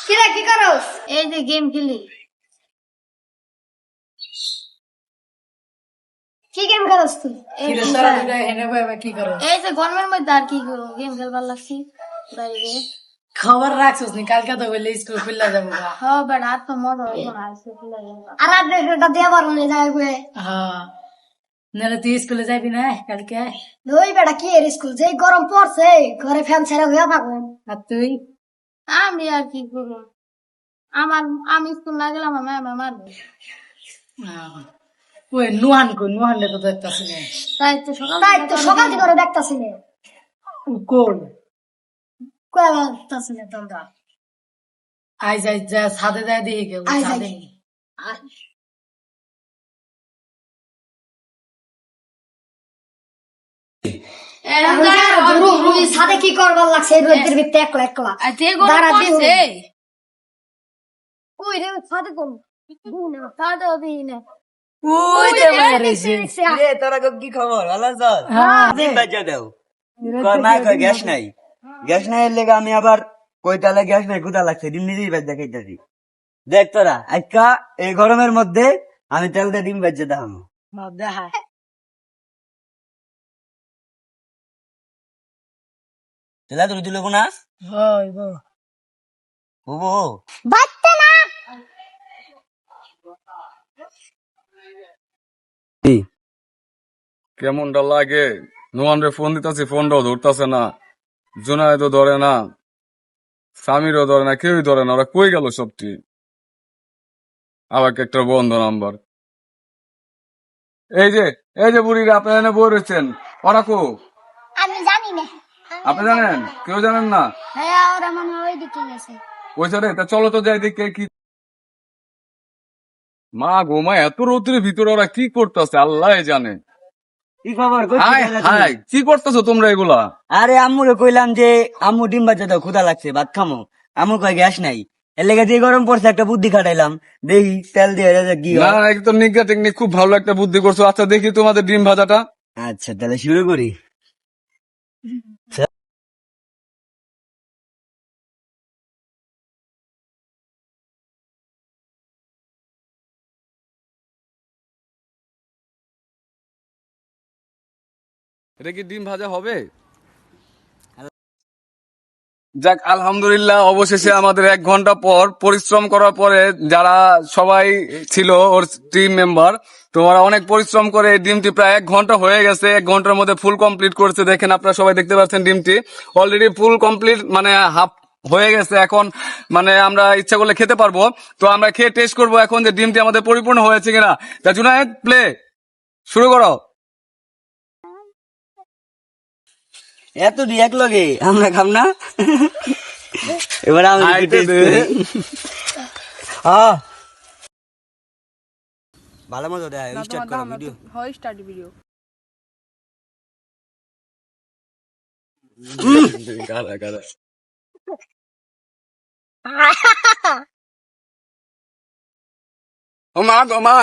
কিরে কি করস? এই যে গেম খেলি। কি গেম খেলস তুই? এই যে গরমের মধ্যে আর কি করবো, গেম খেলবার লাগছি। খবর রাখছিস নি কালকে তো বললে স্কুল খুললা যাবো হ্যাঁ বেটা, আর তো মজা হইব না। আর আপডেটটা দিয়ে পারবো না যাবে। হ্যাঁ নাহলে তুই স্কুলে যাবি না কালকে ওই বেটা কি এর স্কুল, যে গরম পড়ছে ঘরে ফ্যান ছেড়ে হইয়া থাকবো। আর তুই আমি আর কি করবো, আমি স্কুল না গেলাম আমার ম্যাম মারবে। ওই নুহানলে তো দেখতেছি না তাই তো সকাল থেকে ওরা দেখতাছি না। কোন কয় দেখতাছি না তোমরা। আই যাই যা ছাদে যায় দিয়ে কেউ আয় ছাদে যাই। সাথে কি করবার লাগছে এই রোদের ভিতরে একলা একলা দাঁড়া দিয়ে ওই রে সাথে কোন সাথে হবি না। ওই যে মেরেছে রে তোরা কি খবর ভালো আছো? হ্যাঁ বাচ্চা দাও কয় মা কয় গ্যাস নাই, গ্যাস নাই এর লেগে আমি আবার কইতালে গ্যাস নাই কোথা লাগছে ডিম নিজেই বাজ দেখাইতাছি। দেখ তোরা আজকা এই গরমের মধ্যে আমি তেল দিয়ে ডিম বাজছে দাম দেখা তেলা তুই দিল না হয় বুবু বাচ্চা না কেমনটা লাগে? নোয়ানরে ফোন দিতেছি, ফোনটাও ধরতেছে না, জুনায়েদও ধরে না, সামিরও ধরে না, কেউই ধরে না। ওরা কই গেল সবটি? আবার একটা বন্ধ নাম্বার। এই যে বুড়িরা আপনারা এনে বই রয়েছেন, ওরা কো? আমি জানি না। আপনি জানেন? কেউ জানেন না? হ্যাঁ ওরা মনে হয় ওইদিকে গেছে। কইছে রে, তা চলো তো যাই দেখে কি। মা গোমা এত রৌদ্রের ভিতরে ওরা কি করতেছে আল্লাহ জানে। কি খবর? হাই হাই, কি করতেছো তোমরা এগুলা? আরে আম্মুরে কইলাম যে আম্মু ডিম বাজা দাও ক্ষুধা লাগছে ভাত খামো, আম্মু কয় গ্যাস নাই। এর লেগে দিয়ে গরম পড়ছে একটা বুদ্ধি খাটাইলাম, দেখি তেল দিয়ে কি না হয়। একদম নিজ্ঞা টেকনিক, খুব ভালো একটা বুদ্ধি করছো। আচ্ছা দেখি তোমাদের ডিম ভাজাটা। আচ্ছা তাহলে শুরু করি। এটা কি ডিম ভাজা হবে? যাক আলহামদুলিল্লাহ, অবশেষে আমাদের 1 ঘন্টা পর পরিশ্রম করার পরে যারা সবাই ছিল ওর টিম মেম্বার, তোমরা অনেক পরিশ্রম করে এই ডিমটি প্রায় 1 ঘন্টা হয়ে গেছে। 1 ঘন্টার মধ্যে ফুল কমপ্লিট করেছে। দেখেন আপনারা সবাই দেখতে পাচ্ছেন ডিমটি অলরেডি ফুল কমপ্লিট, মানে হাফ হয়ে গেছে। এখন মানে আমরা ইচ্ছা করলে খেতে পারবো। তো আমরা খেয়ে টেস্ট করবো এখন যে ডিমটি আমাদের পরিপূর্ণ হয়েছে কিনা। তা জুনায়েদ প্লে শুরু করো। এত এক লগে আমরা খাম না, এবার আমি একটু taste করি। ভালো মজা দেয় স্টার্ট করো ভিডিও। হয় স্টার্ট ভিডিও গাদা গাদা ও মা গো মা